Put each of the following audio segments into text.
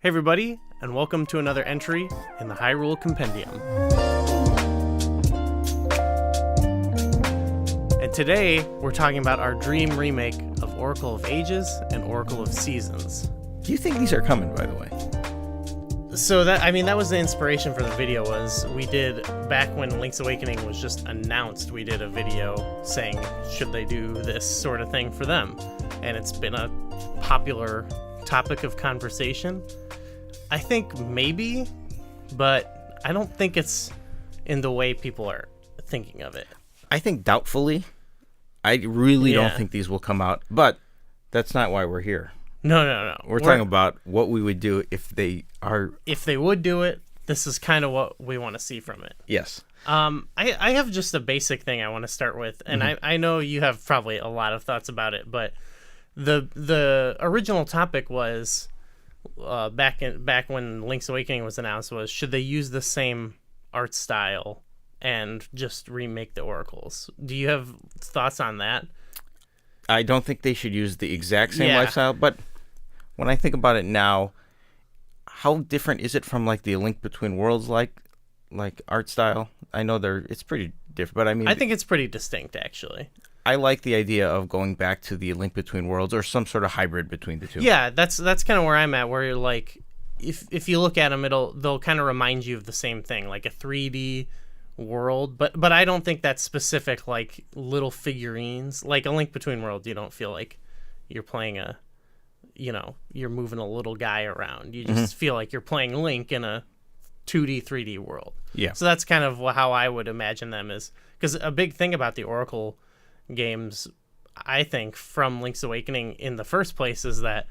Hey everybody, and welcome to another entry in the Hyrule Compendium. And today, we're talking about our dream remake of Oracle of Ages and Oracle of Seasons. Do you think these are coming, by the way? So that was the inspiration for the video. Was we did back when Link's Awakening was just announced, we did a video saying should they do this sort of thing for them, and it's been a popular topic of conversation. I think maybe, but I don't think it's in the way people are thinking of it. I think doubtfully. I really don't think these will come out, but that's not why we're here. No. We're talking about what we would do if they are... If they would do it, this is kind of what we want to see from it. Yes. I have just a basic thing I want to start with, and I know you have probably a lot of thoughts about it, but the original topic was... back when Link's Awakening was announced, was should they use the same art style and just remake the oracles? Do you have thoughts on that? I don't think they should use the exact same lifestyle, but when I think about it now, how different is it from like the Link Between Worlds like art style? I know it's pretty different, but I think it's pretty distinct actually. I like the idea of going back to the Link Between Worlds or some sort of hybrid between the two. Yeah, that's kind of where I'm at, where you're like, if you look at them, they'll kind of remind you of the same thing, like a 3D world, but I don't think that's specific, like little figurines. Like a Link Between Worlds, you don't feel like you're playing you're moving a little guy around. You just feel like you're playing Link in a 2D, 3D world. Yeah. So that's kind of how I would imagine them, is because a big thing about the Oracle games, I think, from Link's Awakening in the first place, is that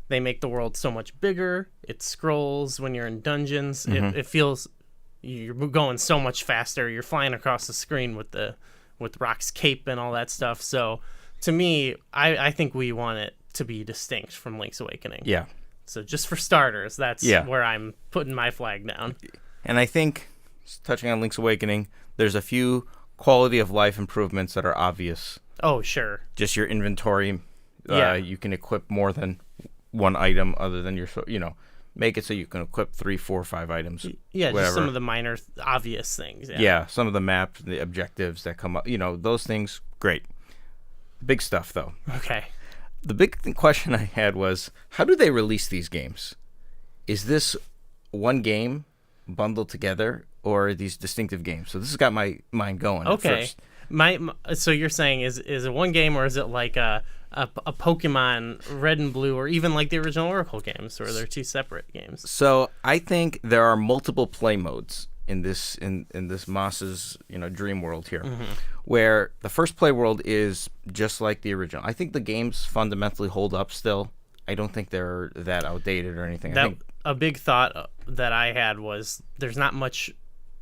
they make the world so much bigger. It scrolls when you're in dungeons. It feels you're going so much faster. You're flying across the screen with Rock's cape and all that stuff. So to me, I think we want it to be distinct from Link's Awakening. Yeah. So just for starters, that's where I'm putting my flag down. And I think, touching on Link's Awakening, there's a few quality of life improvements that are obvious. Oh, sure. Just your inventory. You can equip more than one item other than your, make it so you can equip 3, 4, 5 items. Yeah, whatever. Just some of the minor obvious things. Yeah, some of the maps, the objectives that come up, those things, great. Big stuff, though. Okay. The big question I had was, how do they release these games? Is this one game bundled together, or are these distinctive games? So this has got my mind going. Okay. So you're saying, is it one game, or is it like a Pokemon Red and Blue, or even like the original Oracle games, or they're two separate games? So I think there are multiple play modes in this Moss's dream world here, where the first play world is just like the original. I think the games fundamentally hold up still. I don't think they're that outdated or anything. A big thought that I had was there's not much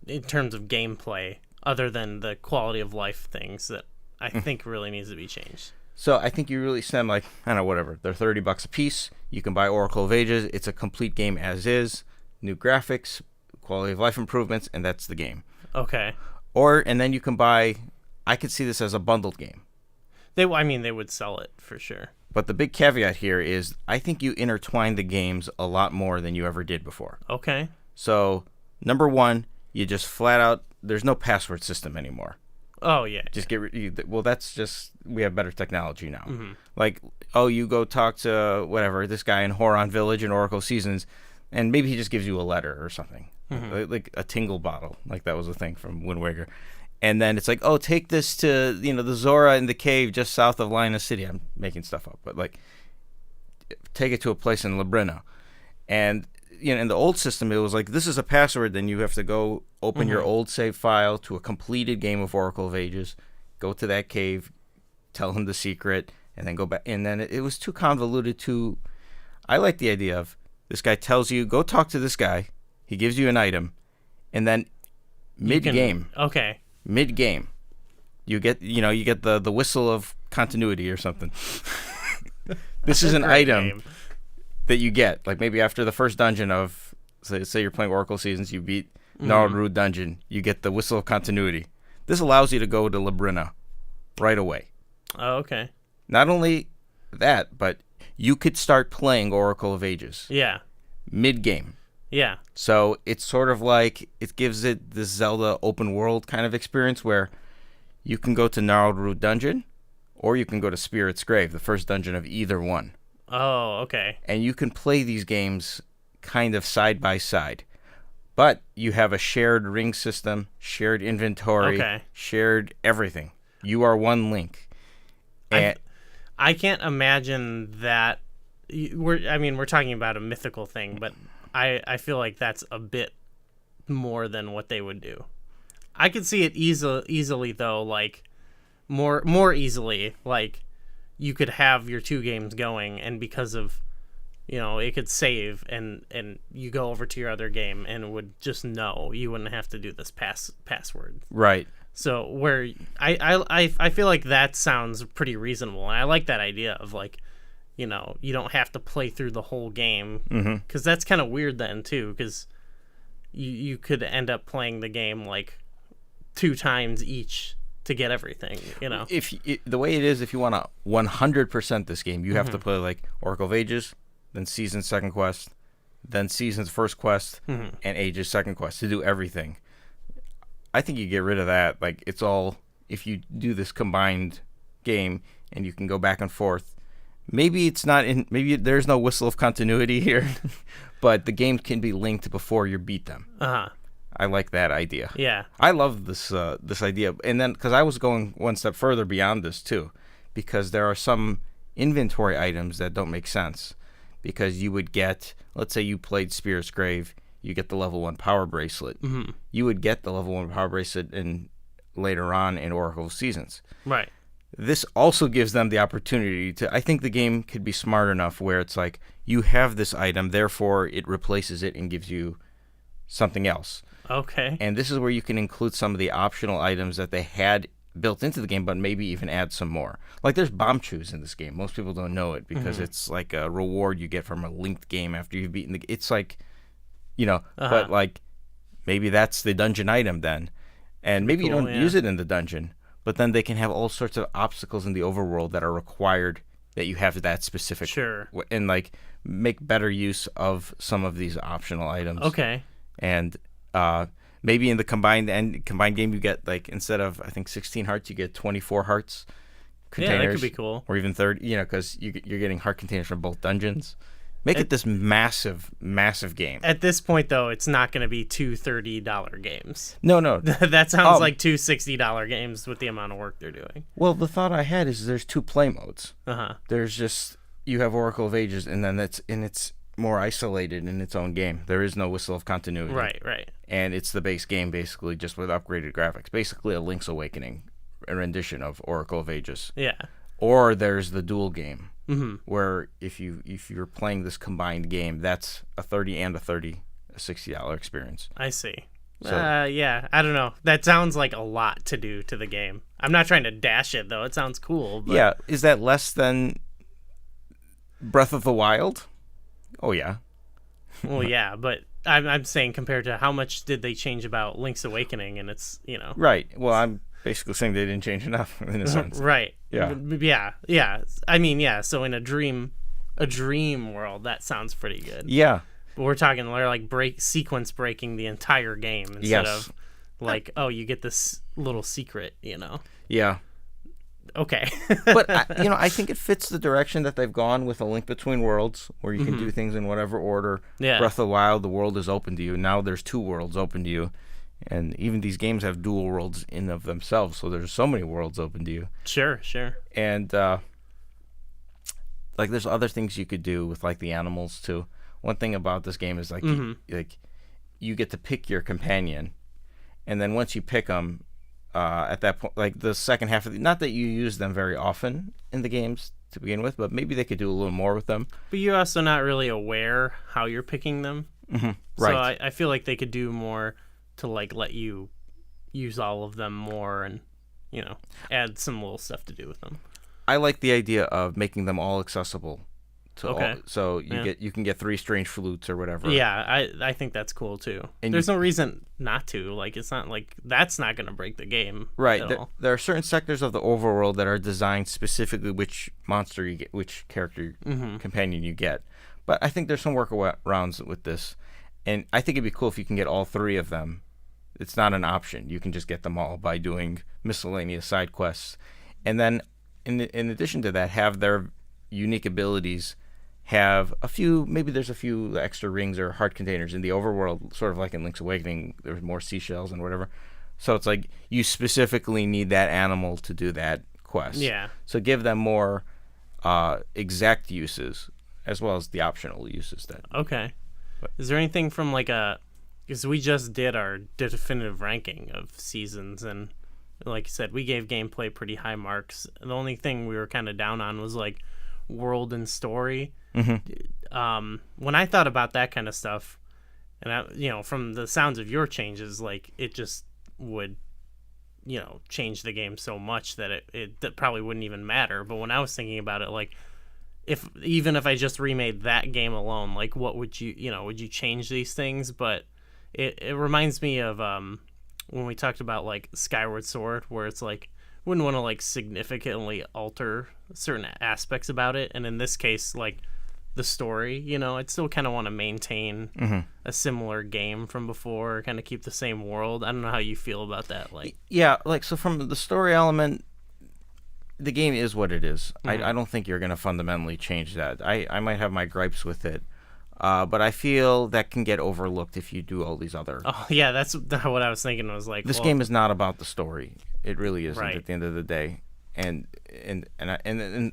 in terms of gameplay other than the quality of life things that I think really needs to be changed. So I think you really send whatever. They're $30 a piece. You can buy Oracle of Ages. It's a complete game as is. New graphics, quality of life improvements, and that's the game. Okay. And then you can buy, I could see this as a bundled game. They would sell it for sure. But the big caveat here is I think you intertwine the games a lot more than you ever did before. Okay. So, number one, you just flat out, there's no password system anymore. Oh, yeah. Just that's just, we have better technology now. Like, you go talk to, this guy in Horon Village in Oracle Seasons, and maybe he just gives you a letter or something. Like a tingle bottle. Like that was a thing from Wind Waker. And then it's like, take this to, the Zora in the cave just south of Lina City. I'm making stuff up, but like, take it to a place in Labrina. And, in the old system, it was like, this is a password. Then you have to go open your old save file to a completed game of Oracle of Ages, go to that cave, tell him the secret, and then go back. And then it was too convoluted I like the idea of this guy tells you, go talk to this guy. He gives you an item. And then mid-game. Okay. Mid-game, you get the whistle of continuity or something. This is an item that you get, like maybe after the first dungeon of, say you're playing Oracle Seasons, you beat Naru Dungeon, you get the whistle of continuity. This allows you to go to Labrina right away. Oh, okay. Not only that, but you could start playing Oracle of Ages. Yeah. mid-game. Yeah. So it's sort of like it gives it this Zelda open world kind of experience where you can go to Gnarled Root Dungeon or you can go to Spirit's Grave, the first dungeon of either one. Oh, okay. And you can play these games kind of side by side. But you have a shared ring system, shared inventory, shared everything. You are one Link. And I can't imagine that. We're talking about a mythical thing, but I feel like that's a bit more than what they would do. I could see it easily though, like more easily, like you could have your two games going, and because of it could save and you go over to your other game and it would just know you wouldn't have to do this password. Right. So where I feel like that sounds pretty reasonable, and I like that idea of like, you don't have to play through the whole game, because that's kind of weird then too, because you could end up playing the game like 2 times each to get everything. If the way it is, if you want to 100% this game, you have to play like Oracle of Ages, then Season's second quest, then Season's first quest, and Age's second quest to do everything. I think you get rid of that. Like, it's all, if you do this combined game and you can go back and forth, maybe there's no whistle of continuity here, but the game can be linked before you beat them. I like that idea. Yeah. I love this idea. And then, because I was going one step further beyond this too, because there are some inventory items that don't make sense. Because you would get, let's say you played Spirit's Grave, you get the level 1 power bracelet. You would get the level 1 power bracelet later on in Oracle Seasons. Right. This also gives them the opportunity to, I think the game could be smart enough where it's like, you have this item, therefore it replaces it and gives you something else. Okay. And this is where you can include some of the optional items that they had built into the game, but maybe even add some more. Like, there's bomb chews in this game. Most people don't know it because it's like a reward you get from a linked game after you've beaten the. It's like, but like maybe that's the dungeon item then, and maybe you don't use it in the dungeon, but then they can have all sorts of obstacles in the overworld that are required that you have that specific. Sure. And like make better use of some of these optional items. Okay. And maybe in the combined game you get, like, instead of I think 16 hearts, you get 24 hearts containers. Yeah, that could be cool. Or even 30, because you're getting heart containers from both dungeons. Make it this massive game. At this point, though, it's not going to be 2 $30 games. No. That sounds like 2 $60 games with the amount of work they're doing. Well, the thought I had is there's 2 play modes. There's just, you have Oracle of Ages, and then it's more isolated in its own game. There is no whistle of continuity. Right. And it's the base game, basically, just with upgraded graphics. Basically a Link's Awakening, a rendition of Oracle of Ages. Yeah. Or there's the dual game, where if you're playing this combined game, that's a $30 and a $60 experience. I see. So, yeah, I don't know. That sounds like a lot to do to the game. I'm not trying to dash it, though. It sounds cool. But... Yeah, is that less than Breath of the Wild? Oh, yeah. Well, yeah, but I'm saying compared to how much did they change about Link's Awakening, and it's, Right. Well, I'm basically saying they didn't change enough, in a sense. Right. Yeah. Yeah. I mean, yeah, so in a dream world, that sounds pretty good. Yeah. But we're talking like sequence breaking the entire game instead of like, oh, you get this little secret, Yeah. Okay. But I think it fits the direction that they've gone with A Link Between Worlds, where you can do things in whatever order. Yeah. Breath of the Wild, the world is open to you. Now there's 2 worlds open to you, and even these games have dual worlds in of themselves. So there's so many worlds open to you. Sure. And like there's other things you could do with like the animals too. One thing about this game is like you get to pick your companion, and then once you pick them. At that point, like the second half of not that you use them very often in the games to begin with, but maybe they could do a little more with them. But you're also not really aware how you're picking them. Right. So I feel like they could do more to like let you use all of them more and, add some little stuff to do with them. I like the idea of making them all accessible to all. So you can get 3 strange flutes or whatever. Yeah, I think that's cool too. And there's no reason not to. Like, it's not like that's not going to break the game. Right. There are certain sectors of the overworld that are designed specifically which monster you get, which character companion you get. But I think there's some workarounds with this, and I think it'd be cool if you can get all three of them. It's not an option. You can just get them all by doing miscellaneous side quests, and then in addition to that, have their unique abilities. Have a few, maybe there's a few extra rings or heart containers in the overworld, sort of like in Link's Awakening. There's more seashells and whatever. So it's like you specifically need that animal to do that quest. Yeah. So give them more exact uses as well as the optional uses. Okay. Is there anything from like because we just did our definitive ranking of seasons, and like you said, we gave gameplay pretty high marks. The only thing we were kind of down on was like world and story. When I thought about that kind of stuff, and from the sounds of your changes, like it just would change the game so much that it probably wouldn't even matter. But when I was thinking about it, like even if I just remade that game alone, like what would would you change these things? But it reminds me of when we talked about like Skyward Sword, where it's like wouldn't want to like significantly alter certain aspects about it, and in this case, like the story, I'd still kind of want to maintain a similar game from before, kind of keep the same world. I don't know how you feel about that. Like, yeah, like so from the story element, the game is what it is. I don't think you're going to fundamentally change that. I might have my gripes with it, but I feel that can get overlooked if you do all these other. Oh yeah, that's what I was thinking. I was like, this game is not about the story. It really isn't right. At the end of the day. And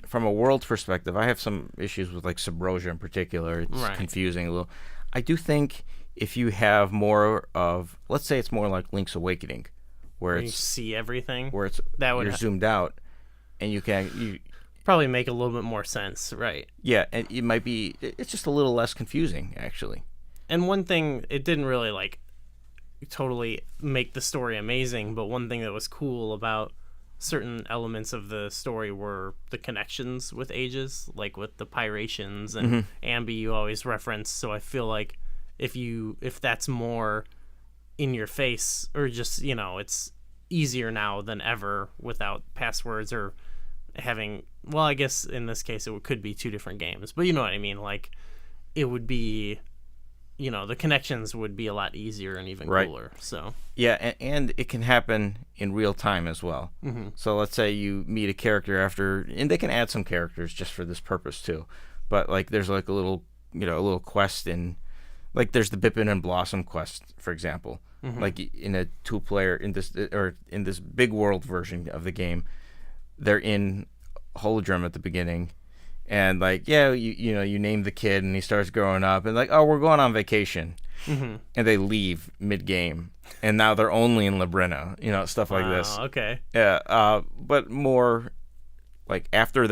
from a world perspective, I have some issues with like Subrosia in particular. It's confusing a little. I do think if you have more of, let's say it's more like Link's Awakening, where you see everything, where you're zoomed out, and you probably make a little bit more sense, right? Yeah, and it's just a little less confusing actually. And one thing, it didn't really like totally make the story amazing, but one thing that was cool about certain elements of the story were the connections with ages, like with the Pyrations and Ambi you always reference. So I feel like if that's more in your face, or just it's easier now than ever without passwords or having, well, I guess in this case it could be two different games, but you know what I mean, like it would be the connections would be a lot easier and even cooler. So yeah, and it can happen in real time as well. So let's say you meet a character after, and they can add some characters just for this purpose too. But like there's like a little quest in, like there's the Bippin and Blossom quest, for example. Like in a 2-player in this big world version of the game, they're in Holodrum at the beginning. And like, yeah, you name the kid and he starts growing up, and like, oh, we're going on vacation, and they leave mid-game, and now they're only in Labrina, stuff like this. Okay. Yeah, but more like after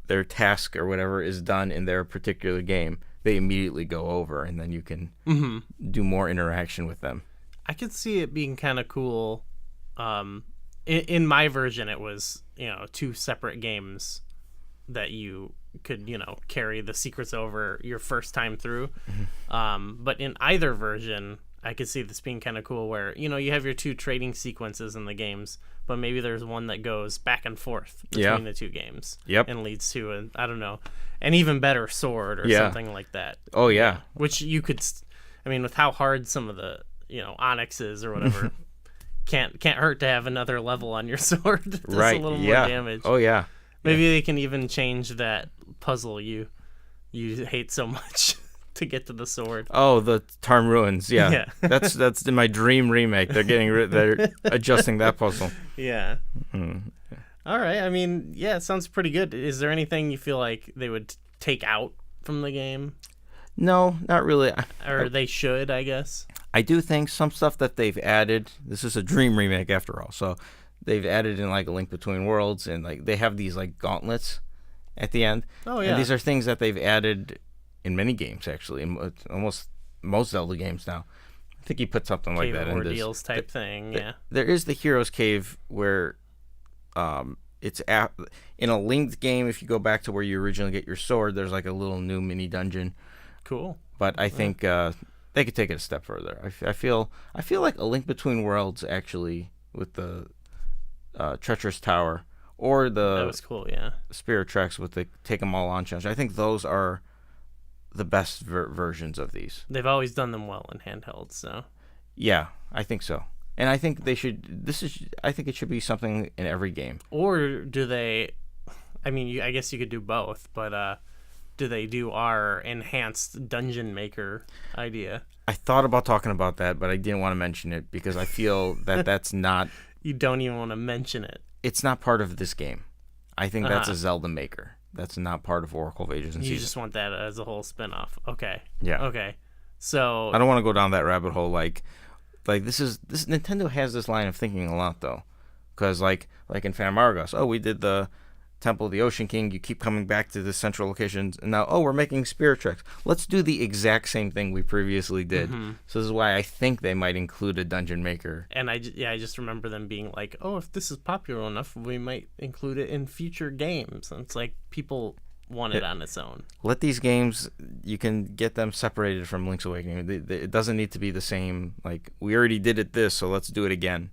their task or whatever is done in their particular game, they immediately go over, and then you can do more interaction with them. I could see it being kind of cool. In my version, it was 2 separate games that you could carry the secrets over your first time through. But in either version, I could see this being kind of cool, where you have your 2 trading sequences in the games, but maybe there's one that goes back and forth between the 2 games. And leads to an even better sword or something like that. Oh yeah, which you could, with how hard some of the onyx is or whatever, can't hurt to have another level on your sword. Does a little more damage. Oh yeah. Maybe they can even change that puzzle you hate so much to get to the sword. Oh, the Tarm Ruins. Yeah. That's in my dream remake. They're adjusting that puzzle. Yeah. All right. It sounds pretty good. Is there anything you feel like they would take out from the game? No, not really. Or they should, I guess. I do think some stuff that they've added. This is a dream remake after all, so they've added in like a Link Between Worlds, and like they have these like gauntlets at the end. Oh yeah. And these are things that they've added in many games actually, in almost most Zelda games now. I think he put something like that in this ordeals type thing. Yeah. There is the Hero's Cave where, it's in a linked game. If you go back to where you originally get your sword, there's like a little new mini dungeon. Cool. But I think they could take it a step further. I feel like a Link Between Worlds actually with the Treacherous Tower, or the that was cool, yeah. Spirit Tracks with the Take 'em All On challenge. I think those are the best versions of these. They've always done them well in handhelds, so. Yeah, I think so. And I think they should. I think it should be something in every game. Or do they? I mean, I guess you could do both, but do they do our enhanced dungeon maker idea? I thought about talking about that, but I didn't want to mention it because I feel that that's not. You don't even want to mention it. It's not part of this game. I think that's a Zelda maker. That's not part of Oracle of Ages and Seasons. You just want that as a whole spinoff. Okay. Yeah. Okay. So I don't want to go down that rabbit hole. Like this Nintendo has this line of thinking a lot though, because like in Phantom Hourglass, we did the Temple of the Ocean King. You keep coming back to the central locations, and now we're making Spirit Tracks. Let's do the exact same thing we previously did. Mm-hmm. So this is why I think they might include a dungeon maker. And I just remember them being like, if this is popular enough, we might include it in future games. And it's like people want it on its own. Let these games, you can get them separated from Link's Awakening. It doesn't need to be the same. Like, we already did it this, so let's do it again.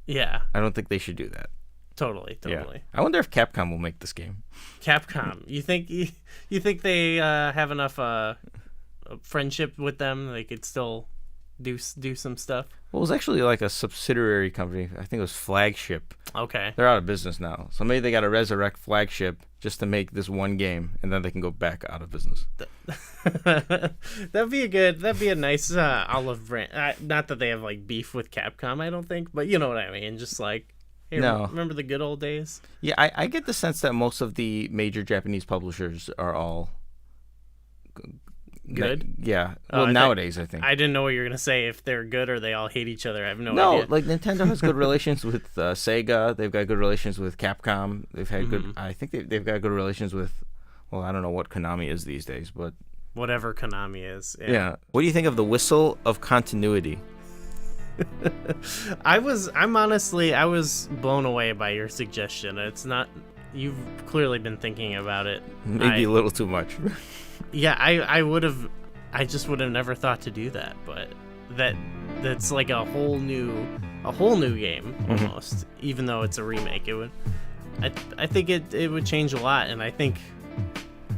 Yeah. I don't think they should do that. Totally. Yeah. I wonder if Capcom will make this game. Capcom, you think they have enough friendship with them? They could still do some stuff. Well, it was actually like a subsidiary company. I think it was Flagship. Okay. They're out of business now, so maybe they got to resurrect Flagship just to make this one game, and then they can go back out of business. That'd be a nice olive branch. Not that they have like beef with Capcom, I don't think, but you know what I mean. Just like. Hey, no. Remember the good old days? Yeah, I get the sense that most of the major Japanese publishers are all good. Yeah. Well, nowadays, I think. I didn't know what you were going to say. If they're good or they all hate each other. I have no idea. No, like Nintendo has good relations with Sega. They've got good relations with Capcom. They've had good. I think they've got good relations with. Well, I don't know what Konami is these days, but whatever Konami is. Yeah. What do you think of the whistle of continuity? I was blown away by your suggestion. It's not. You've clearly been thinking about it. Maybe a little too much. Yeah, I just would have never thought to do that, but that's like a whole new game almost. Even though it's a remake, it would. I think it would change a lot, and I think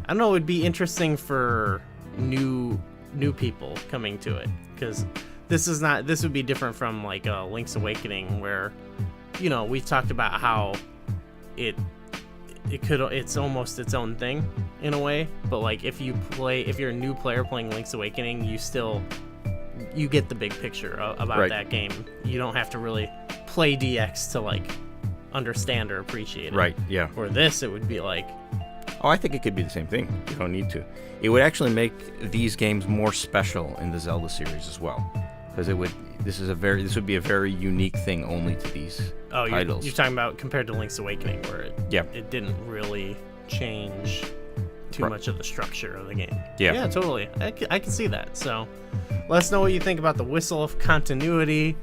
I don't know. It would be interesting for new people coming to it because. This would be different from like Link's Awakening, where, we've talked about how it's almost its own thing in a way. But like if you're a new player playing Link's Awakening, you get the big picture about that game. You don't have to really play DX to like understand or appreciate it. Right. Yeah. For this, it would be like. Oh, I think it could be the same thing. You don't need to. It would actually make these games more special in the Zelda series as well. Because this would be a very unique thing only to these titles. You're talking about compared to Link's Awakening, where it didn't really change too much of the structure of the game. Yeah, totally. I can see that. So, let us know what you think about the whistle of continuity,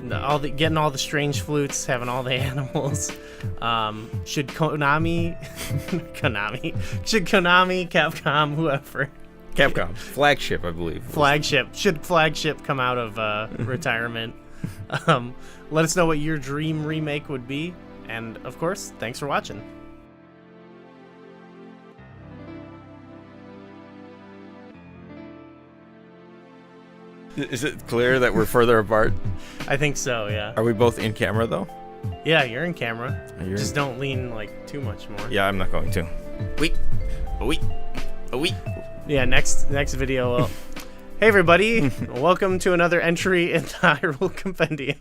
getting all the strange flutes, having all the animals. Should Konami, Capcom, whoever. Capcom. Flagship, I believe. Should Flagship come out of retirement? Let us know what your dream remake would be. And, of course, thanks for watching. Is it clear that we're further apart? I think so, yeah. Are we both in camera, though? Yeah, you're in camera. Just don't lean, like, too much more. Yeah, I'm not going to. Wait. Yeah, next video. Hey everybody, welcome to another entry in the Hyrule Compendium.